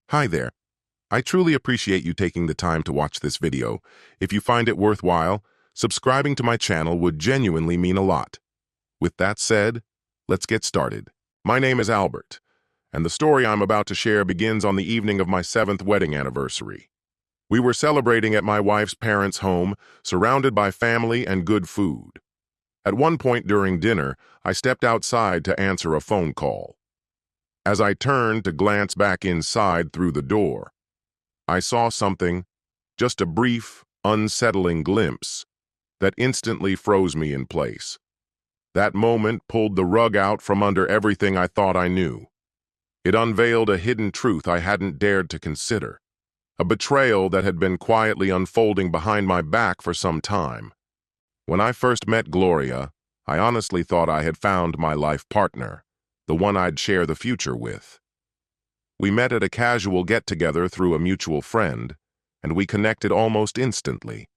Hi there. I truly appreciate you taking the time to watch this video. If you find it worthwhile, subscribing to my channel would genuinely mean a lot. With that said, let's get started. My name is Albert, and the story I'm about to share begins on the evening of my 7th wedding anniversary. We were celebrating at my wife's parents' home, surrounded by family and good food. At one point during dinner, I stepped outside to answer a phone call. As I turned to glance back inside through the door, I saw something, just a brief, unsettling glimpse, that instantly froze me in place. That moment pulled the rug out from under everything I thought I knew. It unveiled a hidden truth I hadn't dared to consider, a betrayal that had been quietly unfolding behind my back for some time. When I first met Gloria, I honestly thought I had found my life partner, the one I'd share the future with. We met at a casual get-together through a mutual friend, and we connected almost instantly.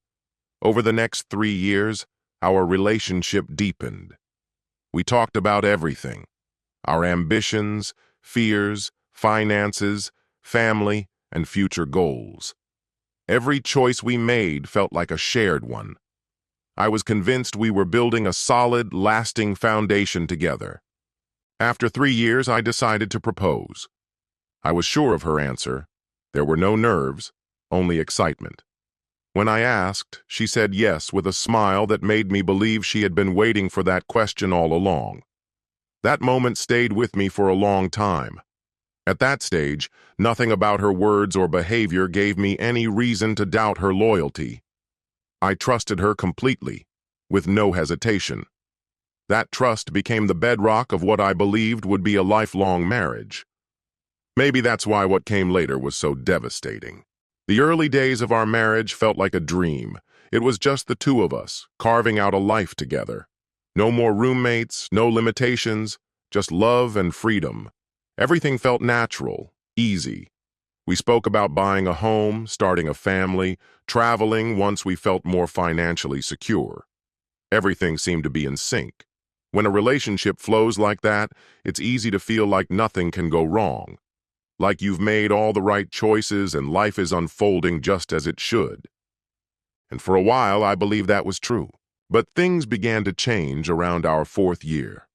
Over the next 3 years, our relationship deepened. We talked about everything: our ambitions, fears, finances, family, and future goals. Every choice we made felt like a shared one. I was convinced we were building a solid, lasting foundation together. After 3 years, I decided to propose. I was sure of her answer. There were no nerves, only excitement. When I asked, she said yes with a smile that made me believe she had been waiting for that question all along. That moment stayed with me for a long time. At that stage, nothing about her words or behavior gave me any reason to doubt her loyalty. I trusted her completely, with no hesitation. That trust became the bedrock of what I believed would be a lifelong marriage. Maybe that's why what came later was so devastating. The early days of our marriage felt like a dream. It was just the two of us, carving out a life together. No more roommates, no limitations, just love and freedom. Everything felt natural, easy. We spoke about buying a home, starting a family, traveling once we felt more financially secure. Everything seemed to be in sync. When a relationship flows like that, it's easy to feel like nothing can go wrong, like you've made all the right choices and life is unfolding just as it should. And for a while, I believed that was true. But things began to change around our 4th year.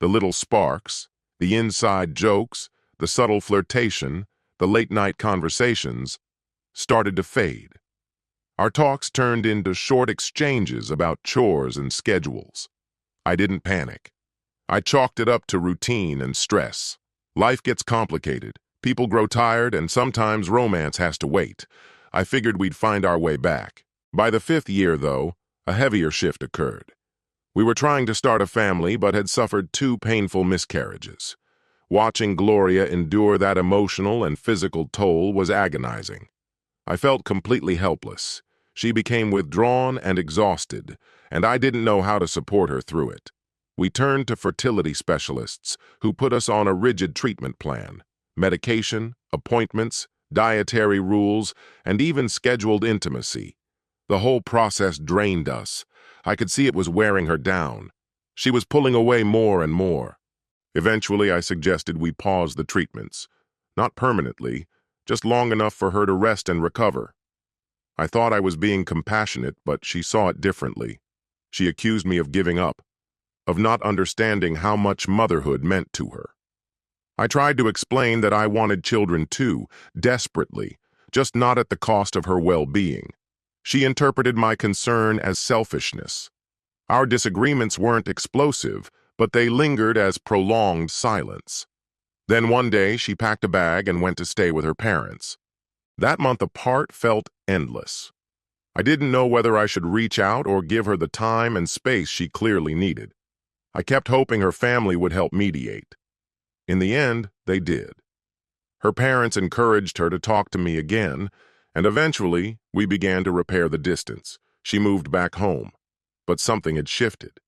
The little sparks, the inside jokes, the subtle flirtation, the late-night conversations started to fade. Our talks turned into short exchanges about chores and schedules. I didn't panic. I chalked it up to routine and stress. Life gets complicated. People grow tired, and sometimes romance has to wait. I figured we'd find our way back. By the 5th year, though, a heavier shift occurred. We were trying to start a family, but had suffered 2 painful miscarriages. Watching Gloria endure that emotional and physical toll was agonizing. I felt completely helpless. She became withdrawn and exhausted, and I didn't know how to support her through it. We turned to fertility specialists, who put us on a rigid treatment plan: medication, appointments, dietary rules, and even scheduled intimacy. The whole process drained us. I could see it was wearing her down. She was pulling away more and more. Eventually, I suggested we pause the treatments. Not permanently, just long enough for her to rest and recover. I thought I was being compassionate, but she saw it differently. She accused me of giving up, of not understanding how much motherhood meant to her. I tried to explain that I wanted children too, desperately, just not at the cost of her well-being. She interpreted my concern as selfishness. Our disagreements weren't explosive, but they lingered as prolonged silence. Then one day, she packed a bag and went to stay with her parents. That month apart felt endless. I didn't know whether I should reach out or give her the time and space she clearly needed. I kept hoping her family would help mediate. In the end, they did. Her parents encouraged her to talk to me again, and eventually, we began to repair the distance. She moved back home, but something had shifted.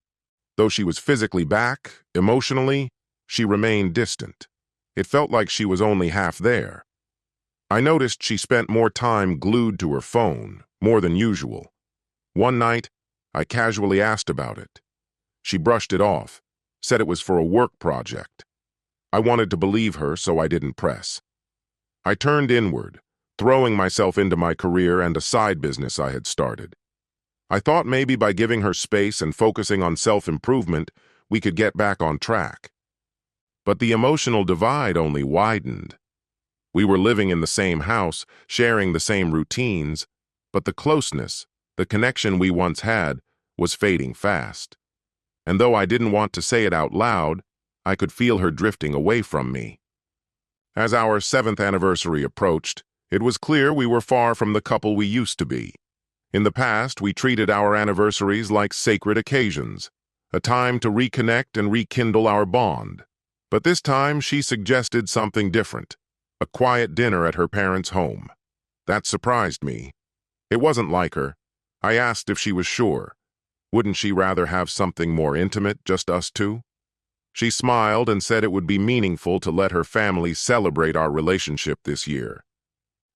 Though she was physically back, emotionally, she remained distant. It felt like she was only half there. I noticed she spent more time glued to her phone, more than usual. One night, I casually asked about it. She brushed it off, said it was for a work project. I wanted to believe her, so I didn't press. I turned inward, throwing myself into my career and a side business I had started. I thought maybe by giving her space and focusing on self-improvement, we could get back on track. But the emotional divide only widened. We were living in the same house, sharing the same routines, but the closeness, the connection we once had, was fading fast. And though I didn't want to say it out loud, I could feel her drifting away from me. As our 7th anniversary approached, it was clear we were far from the couple we used to be. In the past, we treated our anniversaries like sacred occasions, a time to reconnect and rekindle our bond. But this time, she suggested something different, a quiet dinner at her parents' home. That surprised me. It wasn't like her. I asked if she was sure. Wouldn't she rather have something more intimate, just us two? She smiled and said it would be meaningful to let her family celebrate our relationship this year.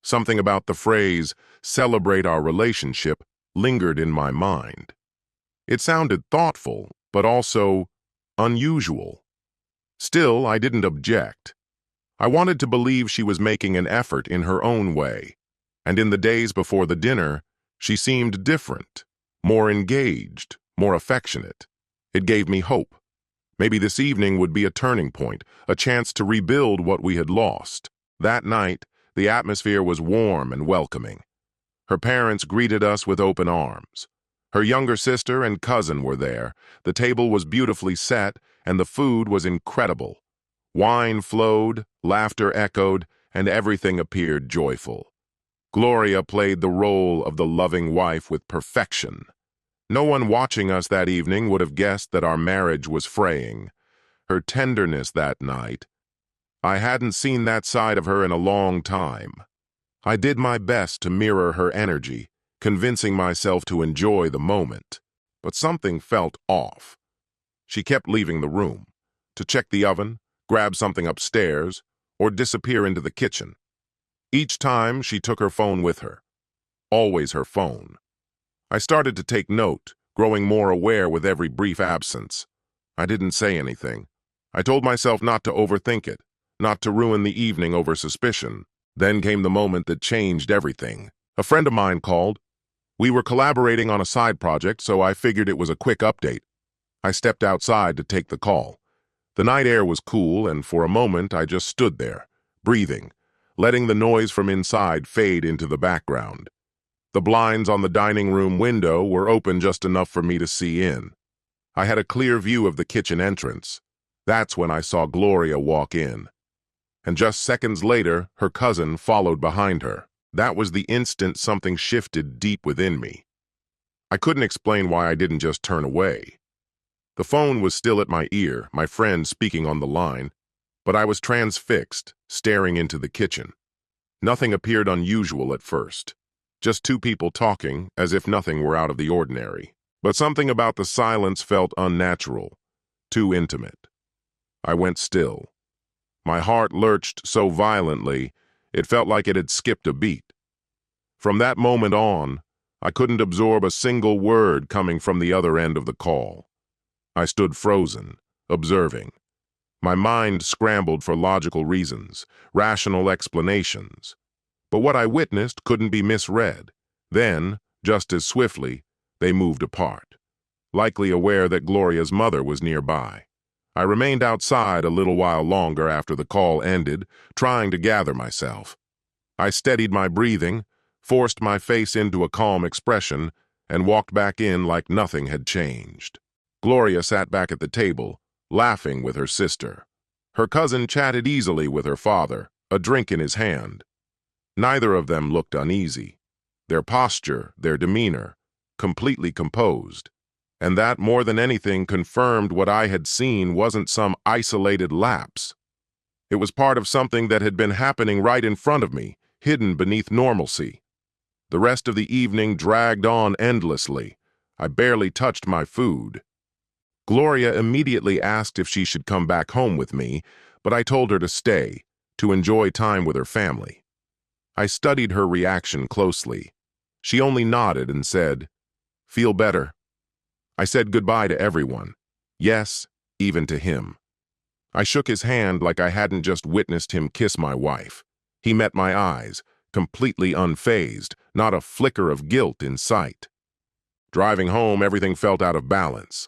Something about the phrase, "celebrate our relationship," lingered in my mind. It sounded thoughtful, but also unusual. Still, I didn't object. I wanted to believe she was making an effort in her own way, and in the days before the dinner, she seemed different, more engaged, more affectionate. It gave me hope. Maybe this evening would be a turning point, a chance to rebuild what we had lost. That night, the atmosphere was warm and welcoming. Her parents greeted us with open arms. Her younger sister and cousin were there. The table was beautifully set, and the food was incredible. Wine flowed, laughter echoed, and everything appeared joyful. Gloria played the role of the loving wife with perfection. No one watching us that evening would have guessed that our marriage was fraying. Her tenderness that night, I hadn't seen that side of her in a long time. I did my best to mirror her energy, convincing myself to enjoy the moment. But something felt off. She kept leaving the room, to check the oven, grab something upstairs, or disappear into the kitchen. Each time, she took her phone with her. Always her phone. I started to take note, growing more aware with every brief absence. I didn't say anything. I told myself not to overthink it, not to ruin the evening over suspicion. Then came the moment that changed everything. A friend of mine called. We were collaborating on a side project, so I figured it was a quick update. I stepped outside to take the call. The night air was cool, and for a moment I just stood there, breathing, letting the noise from inside fade into the background. The blinds on the dining room window were open just enough for me to see in. I had a clear view of the kitchen entrance. That's when I saw Gloria walk in. And just seconds later, her cousin followed behind her. That was the instant something shifted deep within me. I couldn't explain why I didn't just turn away. The phone was still at my ear, my friend speaking on the line, but I was transfixed, staring into the kitchen. Nothing appeared unusual at first. Just two people talking, as if nothing were out of the ordinary. But something about the silence felt unnatural, too intimate. I went still. My heart lurched so violently, it felt like it had skipped a beat. From that moment on, I couldn't absorb a single word coming from the other end of the call. I stood frozen, observing. My mind scrambled for logical reasons, rational explanations. But what I witnessed couldn't be misread. Then, just as swiftly, they moved apart, likely aware that Gloria's mother was nearby. I remained outside a little while longer after the call ended, trying to gather myself. I steadied my breathing, forced my face into a calm expression, and walked back in like nothing had changed. Gloria sat back at the table, laughing with her sister. Her cousin chatted easily with her father, a drink in his hand. Neither of them looked uneasy. Their posture, their demeanor, completely composed. And that, more than anything, confirmed what I had seen wasn't some isolated lapse. It was part of something that had been happening right in front of me, hidden beneath normalcy. The rest of the evening dragged on endlessly. I barely touched my food. Gloria immediately asked if she should come back home with me, but I told her to stay, to enjoy time with her family. I studied her reaction closely. She only nodded and said, "Feel better." I said goodbye to everyone. Yes, even to him. I shook his hand like I hadn't just witnessed him kiss my wife. He met my eyes, completely unfazed, not a flicker of guilt in sight. Driving home, everything felt out of balance.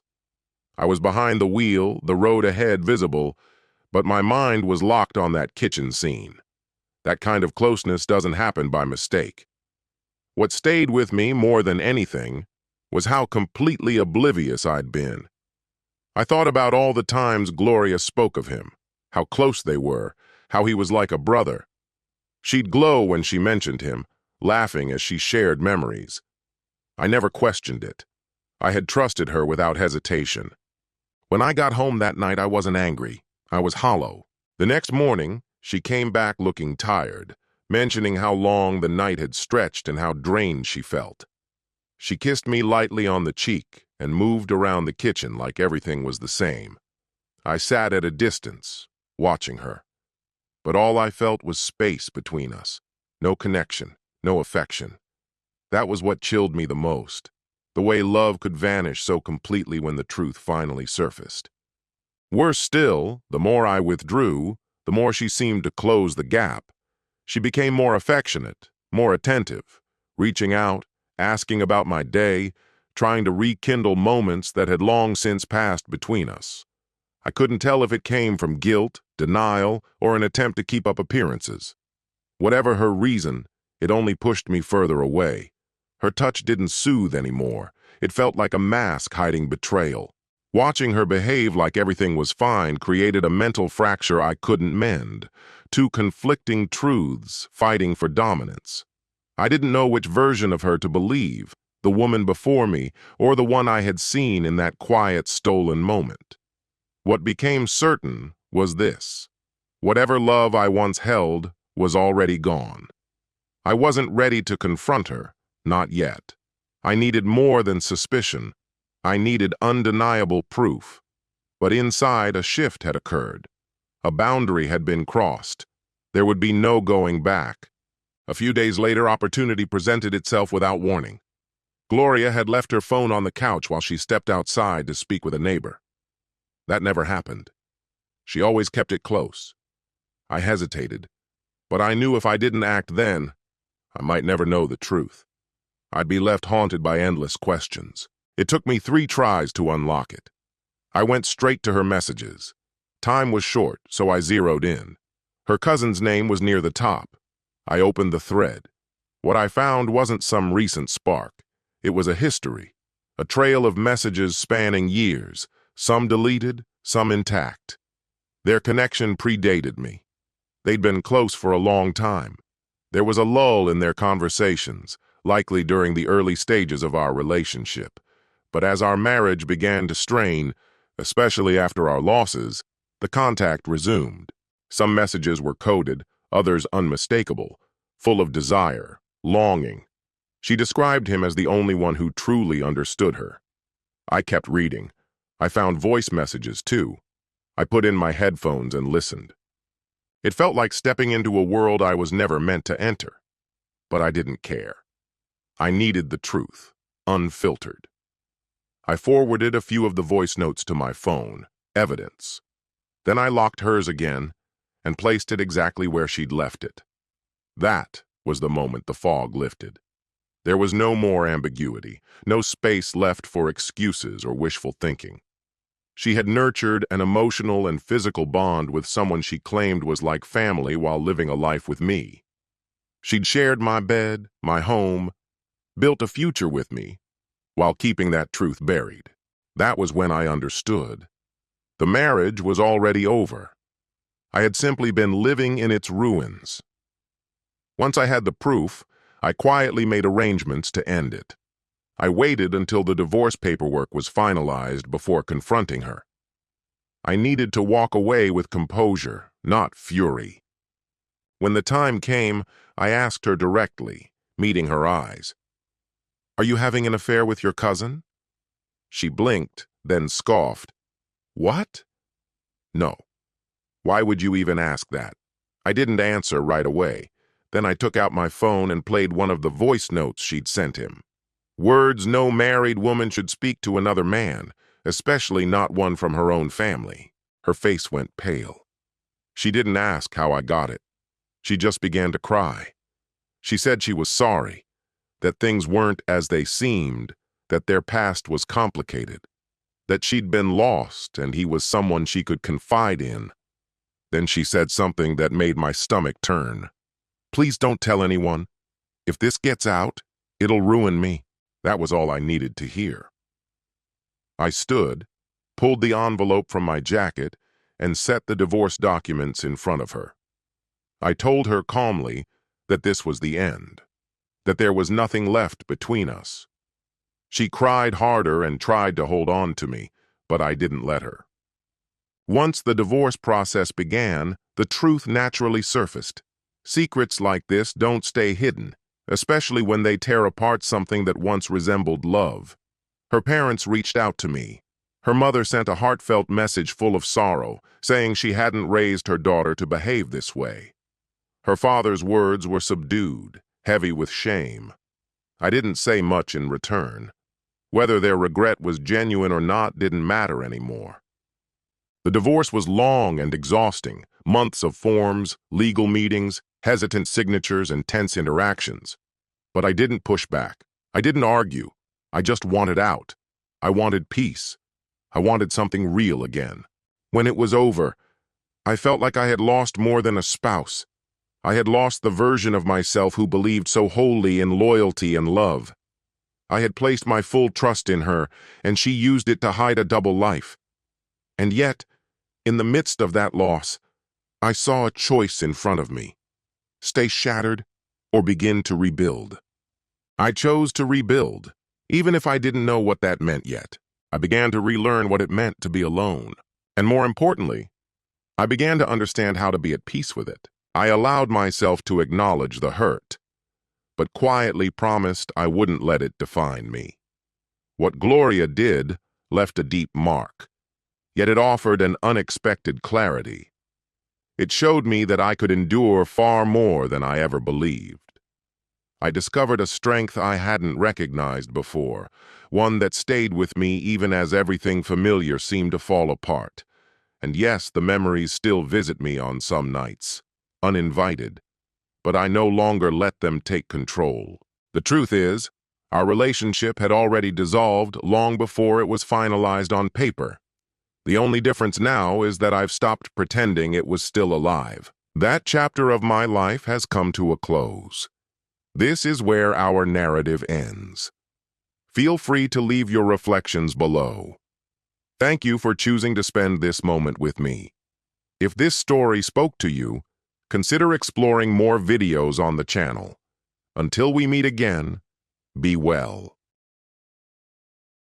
I was behind the wheel, the road ahead visible, but my mind was locked on that kitchen scene. That kind of closeness doesn't happen by mistake. What stayed with me more than anything was how completely oblivious I'd been. I thought about all the times Gloria spoke of him, how close they were, how he was like a brother. She'd glow when she mentioned him, laughing as she shared memories. I never questioned it. I had trusted her without hesitation. When I got home that night, I wasn't angry. I was hollow. The next morning, she came back looking tired, mentioning how long the night had stretched and how drained she felt. She kissed me lightly on the cheek and moved around the kitchen like everything was the same. I sat at a distance, watching her. But all I felt was space between us. No connection, no affection. That was what chilled me the most. The way love could vanish so completely when the truth finally surfaced. Worse still, the more I withdrew, the more she seemed to close the gap. She became more affectionate, more attentive, reaching out, asking about my day, trying to rekindle moments that had long since passed between us. I couldn't tell if it came from guilt, denial, or an attempt to keep up appearances. Whatever her reason, it only pushed me further away. Her touch didn't soothe anymore. It felt like a mask hiding betrayal. Watching her behave like everything was fine created a mental fracture I couldn't mend. Two conflicting truths fighting for dominance. I didn't know which version of her to believe, the woman before me or the one I had seen in that quiet, stolen moment. What became certain was this. Whatever love I once held was already gone. I wasn't ready to confront her, not yet. I needed more than suspicion. I needed undeniable proof. But inside, a shift had occurred. A boundary had been crossed. There would be no going back. A few days later, opportunity presented itself without warning. Gloria had left her phone on the couch while she stepped outside to speak with a neighbor. That never happened. She always kept it close. I hesitated, but I knew if I didn't act then, I might never know the truth. I'd be left haunted by endless questions. It took me 3 tries to unlock it. I went straight to her messages. Time was short, so I zeroed in. Her cousin's name was near the top. I opened the thread. What I found wasn't some recent spark. It was a history, a trail of messages spanning years, some deleted, some intact. Their connection predated me. They'd been close for a long time. There was a lull in their conversations, likely during the early stages of our relationship. But as our marriage began to strain, especially after our losses, the contact resumed. Some messages were coded, others unmistakable, full of desire, longing. She described him as the only one who truly understood her. I kept reading. I found voice messages, too. I put in my headphones and listened. It felt like stepping into a world I was never meant to enter. But I didn't care. I needed the truth, unfiltered. I forwarded a few of the voice notes to my phone, evidence. Then I locked hers again and placed it exactly where she'd left it. That was the moment the fog lifted. There was no more ambiguity, no space left for excuses or wishful thinking. She had nurtured an emotional and physical bond with someone she claimed was like family while living a life with me. She'd shared my bed, my home, built a future with me, while keeping that truth buried. That was when I understood. The marriage was already over. I had simply been living in its ruins. Once I had the proof, I quietly made arrangements to end it. I waited until the divorce paperwork was finalized before confronting her. I needed to walk away with composure, not fury. When the time came, I asked her directly, meeting her eyes. "Are you having an affair with your cousin?" She blinked, then scoffed. "What?" "No. Why would you even ask that?" I didn't answer right away. Then I took out my phone and played one of the voice notes she'd sent him. Words no married woman should speak to another man, especially not one from her own family. Her face went pale. She didn't ask how I got it. She just began to cry. She said she was sorry, that things weren't as they seemed, that their past was complicated, that she'd been lost and he was someone she could confide in. Then she said something that made my stomach turn. "Please don't tell anyone. If this gets out, it'll ruin me." That was all I needed to hear. I stood, pulled the envelope from my jacket, and set the divorce documents in front of her. I told her calmly that this was the end, that there was nothing left between us. She cried harder and tried to hold on to me, but I didn't let her. Once the divorce process began, the truth naturally surfaced. Secrets like this don't stay hidden, especially when they tear apart something that once resembled love. Her parents reached out to me. Her mother sent a heartfelt message full of sorrow, saying she hadn't raised her daughter to behave this way. Her father's words were subdued, heavy with shame. I didn't say much in return. Whether their regret was genuine or not didn't matter anymore. The divorce was long and exhausting, months of forms, legal meetings, hesitant signatures, and tense interactions. But I didn't push back. I didn't argue. I just wanted out. I wanted peace. I wanted something real again. When it was over, I felt like I had lost more than a spouse. I had lost the version of myself who believed so wholly in loyalty and love. I had placed my full trust in her, and she used it to hide a double life. And yet, in the midst of that loss, I saw a choice in front of me: stay shattered or begin to rebuild. I chose to rebuild, even if I didn't know what that meant yet. I began to relearn what it meant to be alone. And more importantly, I began to understand how to be at peace with it. I allowed myself to acknowledge the hurt, but quietly promised I wouldn't let it define me. What Gloria did left a deep mark, yet it offered an unexpected clarity. It showed me that I could endure far more than I ever believed. I discovered a strength I hadn't recognized before, one that stayed with me even as everything familiar seemed to fall apart. And yes, the memories still visit me on some nights, uninvited, but I no longer let them take control. The truth is, our relationship had already dissolved long before it was finalized on paper. The only difference now is that I've stopped pretending it was still alive. That chapter of my life has come to a close. This is where our narrative ends. Feel free to leave your reflections below. Thank you for choosing to spend this moment with me. If this story spoke to you, consider exploring more videos on the channel. Until we meet again, be well.